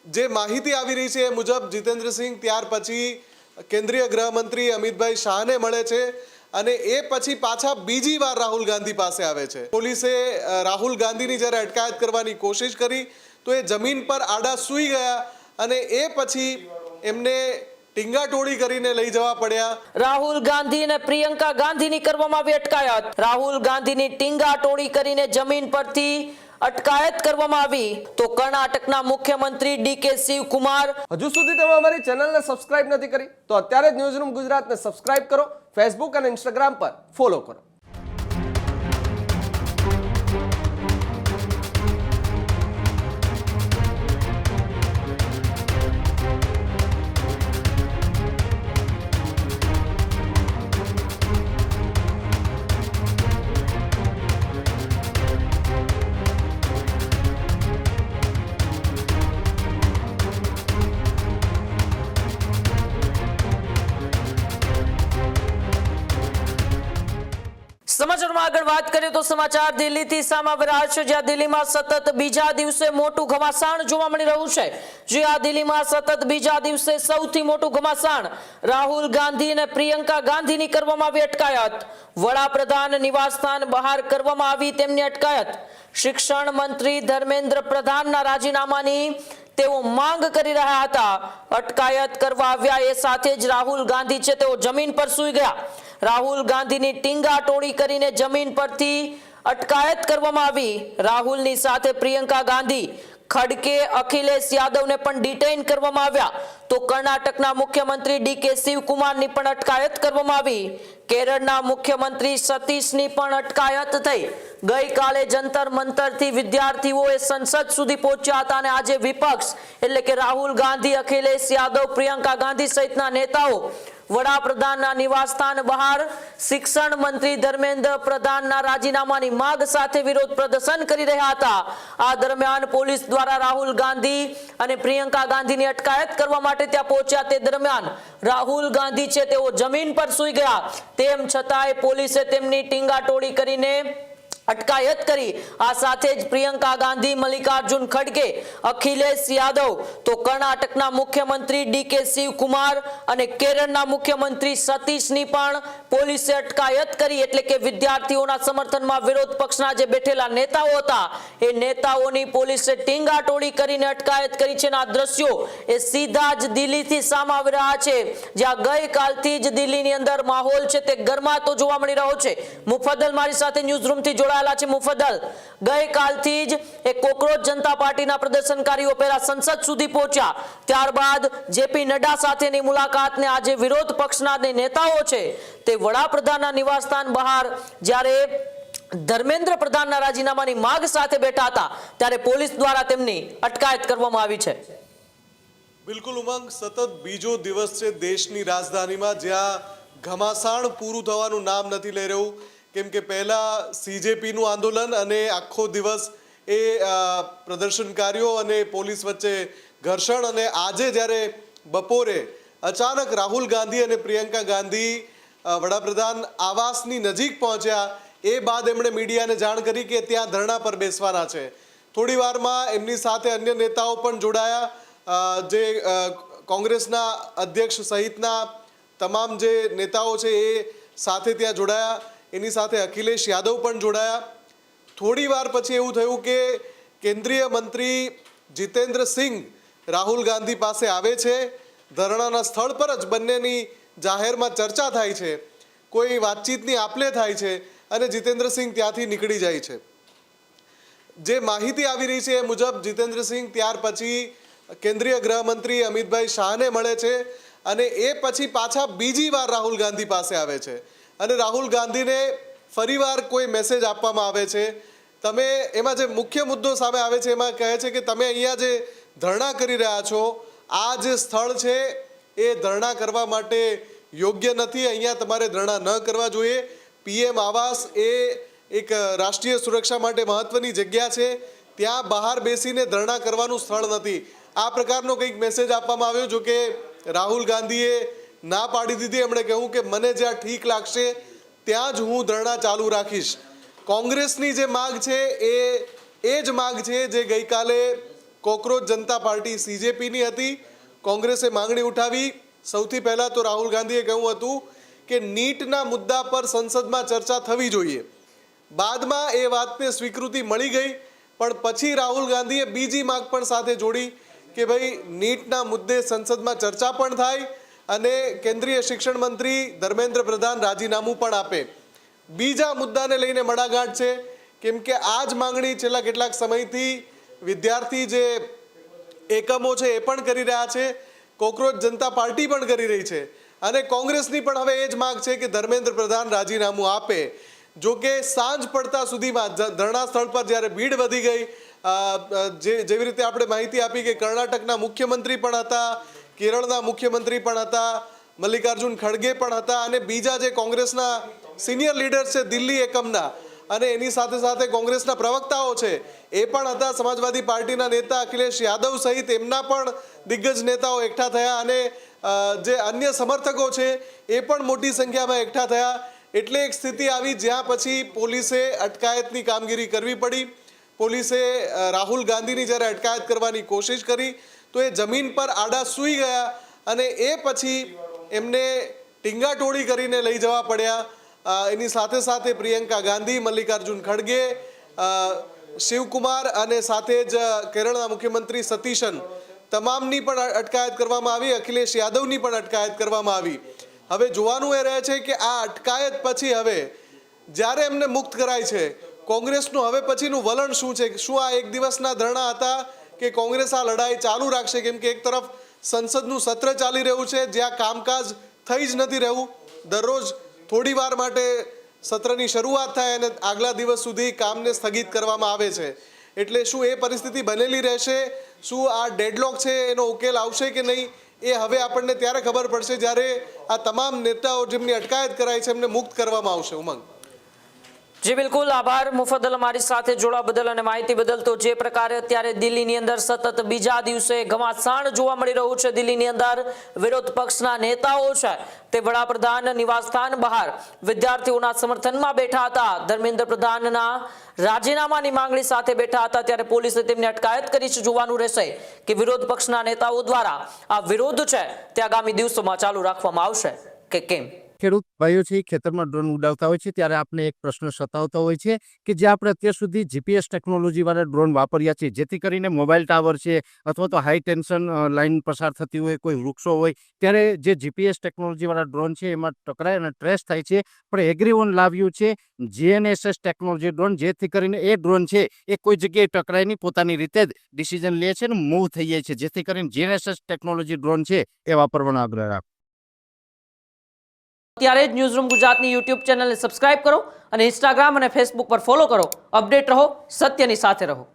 જે માહિતી આવી રહી છે એ મુજબ જીતેન્દ્રસિંહ ત્યાર પછી કેન્દ્રીય ગૃહમંત્રી અમિતભાઈ શાહને મળે છે અને એ પછી પાછા બીજી વાર રાહુલ ગાંધી પાસે આવે છે। પોલીસે રાહુલ ગાંધીની જ્યારે અટકાયત કરવાની કોશિશ કરી તો એ જમીન પર આડા સૂઈ ગયા અને એ પછી એમને ટીંગાટોળી કરીને લઈ જવા પડ્યા। રાહુલ ગાંધી અને પ્રિયંકા ગાંધીની કરવામાં આવી અટકાયત। રાહુલ ગાંધીની ટીંગાટોળી કરીને જમીન પરથી અટકાયત કરવામાં આવી તો કર્ણાટકના મુખ્યમંત્રી ડીકે શિવકુમાર હજુ સુધી તમે અમારી ચેનલને સબસ્ક્રાઇબ નથી કરી તો અત્યારે જ ન્યૂઝરૂમ ગુજરાતને સબસ્ક્રાઇબ કરો, ફેસબુક અને ઇન્સ્ટાગ્રામ પર ફોલો કરો। સમાચારમાં આગળ વાત કરીએ તો સમાચાર દિલ્હીથી સામે આવી રહ્યા છે, જ્યાં દિલ્હીમાં સતત બીજા દિવસે મોટું ઘમાસાણ જોવા મળી રહ્યું છે। જે આ દિલ્હીમાં સતત બીજા દિવસે સૌથી મોટું ઘમાસાણ રાહુલ ગાંધી અને પ્રિયંકા ગાંધીની કરવામાં આવી અટકાયત। વડાપ્રધાન નિવાસસ્થાન બહાર કરવામાં આવી તેમની અટકાયત। શિક્ષણ મંત્રી ધર્મેન્દ્ર પ્રધાનના રાજીનામાની તેઓ માંગ કરી રહ્યા હતા। અટકાયત કરવા આવ્યા એ સાથે જ રાહુલ ગાંધી છે તેઓ જમીન પર સૂઈ ગયા। રાહુલ ગાંધીની ટીંગાટોળી કરીને જમીન પરથી અટકાયત કરવામાં આવી। રાહુલની સાથે પ્રિયંકા ગાંધી, ખડકે, અખિલેશ યાદવને પણ ડિટેઇન કરવામાં આવ્યા તો કર્ણાટકના મુખ્યમંત્રી ડીકે શિવકુમારની પણ અટકાયત કરવામાં આવી। કેરળના મુખ્યમંત્રી સતીશની પણ અટકાયત થઈ। ગઈકાલે જંતર મંતરથી વિદ્યાર્થીઓએ સંસદ સુધી પહોંચ્યા હતા અને આજે વિપક્ષ એટલે કે રાહુલ ગાંધી, અખિલેશ યાદવ, પ્રિયંકા ગાંધી સહિતના નેતાઓ વડાપ્રધાનના નિવાસસ્થાન બહાર શિક્ષણ મંત્રી ધર્મેન્દ્ર પ્રધાનના રાજીનામાની માંગ સાથે વિરોધ પ્રદર્શન કરી રહ્યા હતા। આ દરમિયાન પોલીસ દ્વારા રાહુલ ગાંધી અને પ્રિયંકા ગાંધીની અટકાયત કરવા માટે ત્યાં પહોંચ્યા। તે દરમિયાન રાહુલ ગાંધી છે તેઓ જમીન પર સૂઈ ગયા, તેમ છતાંય પોલીસે તેમની ટીંગાટોળી કરીને અટકાયત કરી। આ સાથે જ પ્રિયંકા ગાંધી, મલ્લિકાર્જુન ખડગે, અખિલેશ યાદવ તો કર્ણાટકના મુખ્યમંત્રી ડીકે શિવકુમાર અને કેરળના મુખ્યમંત્રી સતીશની પણ પોલીસે અટકાયત કરી। એટલે કે વિદ્યાર્થીઓના સમર્થનમાં વિરોધ પક્ષના જે બેઠેલા નેતાઓ હતા એ નેતાઓની પોલીસે ટીંગાટોળી કરીને અટકાયત કરી છે। આ દ્રશ્યો એ સીધા જ દિલ્હીથી સામે આવી રહ્યા છે, જ્યાં ગઈકાલથી જ દિલ્હીની અંદર માહોલ છે તે ગરમાતો જોવા મળી રહ્યો છે। મુફદ્દલ મારી સાથે ન્યૂઝરૂમથી મુફદ્દલ, ગઈકાલથી જ એક કોકરોચ જનતા પાર્ટીના પ્રદર્શનકારીઓ પહેલા સંસદ સુધી પહોંચ્યા, ત્યારબાદ જેપી નડ્ડા સાથેની મુલાકાતને આજે વિરોધ પક્ષના નેતાઓ છે તે વડાપ્રધાનના નિવાસસ્થાન બહાર જ્યારે ધર્મેન્દ્ર પ્રધાનના રાજીનામાની માંગ સાથે બેઠા હતા ત્યારે પોલીસ દ્વારા તેમની અટકાયત કરવામાં આવી છે। બિલકુલ ઉમંગ, સતત બીજો દિવસ છે દેશની રાજધાનીમાં જ્યાં ઘમાસાણ પૂરું થવાનું નામ નથી લઈ રહ્યું, કેમ કે પહેલા સીજેપીનું આંદોલન અને આખો દિવસ એ પ્રદર્શનકારીઓ અને પોલીસ વચ્ચે ઘર્ષણ અને આજે જ્યારે બપોરે અચાનક રાહુલ ગાંધી અને પ્રિયંકા ગાંધી વડાપ્રધાન આવાસની નજીક પહોંચ્યા એ બાદ એમણે મીડિયાને જાણ કરી કે ત્યાં ધરણા પર બેસવાના છે। થોડી વારમાં એમની સાથે અન્ય નેતાઓ પણ જોડાયા, જે કોંગ્રેસના અધ્યક્ષ સહિતના તમામ જે નેતાઓ છે એ સાથે ત્યાં જોડાયા। એની સાથે અખિલેશ યાદવ પણ જોડાયા। થોડી વાર પછી એવું થયું કે કેન્દ્રીય મંત્રી જીતેન્દ્રસિંહ રાહુલ ગાંધી પાસે આવે છે। ધરણાના સ્થળ પર જ બંનેની જાહેરમાં ચર્ચા થાય છે, કોઈ વાતચીતની આપલે થાય છે અને જીતેન્દ્રસિંહ ત્યાંથી નીકળી જાય છે। જે માહિતી આવી રહી છે એ મુજબ જીતેન્દ્રસિંહ ત્યાર પછી કેન્દ્રીય ગૃહમંત્રી અમિતભાઈ શાહને મળે છે અને એ પછી પાછા બીજી વાર રાહુલ ગાંધી પાસે આવે છે અને રાહુલ ગાંધીને ફરીવાર કોઈ મેસેજ આપવામાં આવે છે। તમે એમાં જે મુખ્ય મુદ્દો સામે આવે છે એમાં કહે છે કે તમે અહીંયા જે ધરણા કરી રહ્યા છો આ જે સ્થળ છે એ ધરણા કરવા માટે યોગ્ય નથી, અહીંયા તમારે ધરણા ન કરવા જોઈએ। પીએમ આવાસ એ એક રાષ્ટ્રીય સુરક્ષા માટે મહત્વની જગ્યા છે, ત્યાં બહાર બેસીને ધરણા કરવાનું સ્થળ નથી। આ પ્રકારનો કંઈક મેસેજ આપવામાં આવ્યો, જો કે રાહુલ ગાંધીએ ના પાડી દીધી। એમણે કહ્યું કે મને જ્યાં ઠીક લાગશે ત્યાં જ હું ધરણા ચાલુ રાખીશ। કોંગ્રેસની જે માગ છે એ જ માગ છે જે ગઈકાલે કોકરોચ જનતા પાર્ટી CJPની હતી. કોંગ્રેસે માંગણી ઉઠાવી. સૌથી પહેલાં તો રાહુલ ગાંધીએ કહ્યું હતું કે નીટના મુદ્દા પર સંસદમાં ચર્ચા થવી જોઈએ. બાદમાં એ વાતને સ્વીકૃતિ મળી ગઈ, પણ પછી રાહુલ ગાંધીએ બીજી માંગ પણ સાથે જોડી કે ભાઈ નીટના મુદ્દે સંસદમાં ચર્ચા પણ થાય અને કેન્દ્રીય શિક્ષણ મંત્રી ધર્મેન્દ્ર પ્રધાન રાજીનામું પણ આપે. બીજા મુદ્દાને લઈને મડાગાંઠ છે, કેમ કે આ જ માંગણી છેલ્લા કેટલાક સમયથી વિદ્યાર્થી જે એકમો છે એ પણ કરી રહ્યા છે, કોકરોચ જનતા પાર્ટી પણ કરી રહી છે અને કોંગ્રેસની પણ હવે એ જ માંગ છે કે ધર્મેન્દ્ર પ્રધાન રાજીનામું આપે. જો કે સાંજ પડતા સુધીમાં ધરણા સ્થળ પર જ્યારે ભીડ વધી ગઈ, જેવી રીતે આપણે માહિતી આપી કે કર્ણાટકના મુખ્યમંત્રી પણ હતા, કેરળના મુખ્યમંત્રી પણ હતા, મલ્લિકાર્જુન ખડગે પણ હતા અને બીજા જે કોંગ્રેસના સિનિયર લીડર્સ છે દિલ્હી એકમના અને એની સાથે સાથે કોંગ્રેસના પ્રવક્તાઓ છે એ પણ હતા. સમાજવાદી પાર્ટીના નેતા અખિલેશ યાદવ સહિત એમના પણ દિગ્ગજ નેતાઓ એકઠા થયા અને જે અન્ય સમર્થકો છે એ પણ મોટી સંખ્યામાં એકઠા થયા. એટલે એક સ્થિતિ આવી જ્યાં પછી પોલીસે અટકાયતની કામગીરી કરવી પડી. પોલીસે રાહુલ ગાંધીની જ્યારે અટકાયત કરવાની કોશિશ કરી તો એ જમીન પર આડા સૂઈ ગયા અને એ પછી એમને ટીંગાટોળી કરીને લઈ જવા પડ્યા. એની સાથે સાથે પ્રિયંકા ગાંધી, મલ્લિકાર્જુન ખડગે, શિવકુમાર અને સાથે જ કેરળના મુખ્યમંત્રી સતીશન, તમામની પણ અટકાયત કરવામાં આવી. અખિલેશ યાદવની પણ અટકાયત કરવામાં આવી. હવે જોવાનું એ રહે છે કે આ અટકાયત પછી હવે જ્યારે એમને મુક્ત કરાય છે, કોંગ્રેસનું હવે પછીનું વલણ શું છે? શું આ એક દિવસના ધરણા હતા કે કોંગ્રેસ આ લડાઈ ચાલુ રાખશે? કેમ કે એક તરફ સંસદનું સત્ર ચાલી રહ્યું છે જ્યાં કામકાજ થઈ જ નથી રહ્યું. દરરોજ થોડી વાર માટે સત્રની શરૂઆત થાય અને આગલા દિવસ સુધી કામને સ્થગિત કરવામાં આવે છે. એટલે શું એ પરિસ્થિતિ બનેલી રહેશે? શું આ ડેડલોક છે એનો ઉકેલ આવશે કે નહીં? એ હવે આપણને ત્યારે ખબર પડશે જ્યારે આ તમામ નેતાઓ જેમની અટકાયત કરાઈ છે એમને મુક્ત કરવામાં આવશે. ઉમંગ. જી બિલકુલ, આભાર મુફદ્દલ અમારી સાથે જોડવા બદલ અને માહિતી બદલ. તો જે પ્રકારે અત્યારે દિલ્હીની અંદર સતત બીજા દિવસે ઘમાસાણ જોવા મળી રહ્યું છે, દિલ્હીની અંદર વિરોધ પક્ષના નેતાઓ છે તે વડાપ્રધાન નિવાસસ્થાન બહાર વિદ્યાર્થીઓના સમર્થનમાં બેઠા હતા, ધર્મેન્દ્ર પ્રધાનના રાજીનામાની માંગણી સાથે બેઠા હતા, ત્યારે પોલીસે તેમની અટકાયત કરી છે. જોવાનું રહેશે કે વિરોધ પક્ષના નેતાઓ દ્વારા આ વિરોધ છે તે આગામી દિવસોમાં ચાલુ રાખવામાં આવશે કે કેમ. ખેડૂત ભાઈઓ છે ખેતરમાં ડ્રોન ઉડાવતા હોય છે ત્યારે આપણે એક પ્રશ્ન સતાવતો હોય છે કે જે આપણે અત્યાર સુધી GPS ટેકનોલોજી વાળા ડ્રોન વાપર્યા છે, જેથી કરીને મોબાઈલ ટાવર છે અથવા તો હાઈ ટેન્શન લાઇન પસાર થતી હોય, કોઈ વૃક્ષો હોય, ત્યારે જે GPS ટેકનોલોજી વાળા ડ્રોન છે એમાં ટકરાય અને ટ્રેસ થાય છે. પણ એગ્રીવન લાવ્યું છે GNSS ટેકનોલોજી ડ્રોન, જેથી કરીને એ ડ્રોન છે એ કોઈ જગ્યાએ ટકરાય નહીં, પોતાની રીતે જ ડિસિઝન લે છે અને મૂવ થઈ જાય છે, જેથી કરીને GNSS ટેકનોલોજી ડ્રોન છે એ વાપરવાનો આગ્રહ રાખો. ત્યારે જ ન્યૂઝરૂમ ગુજરાતની યુટ્યુબ ચેનલને સબસ્ક્રાઇબ કરો અને ઇન્સ્ટાગ્રામ અને ફેસબુક પર ફોલો કરો. અપડેટ રહો, સત્યની સાથે રહો.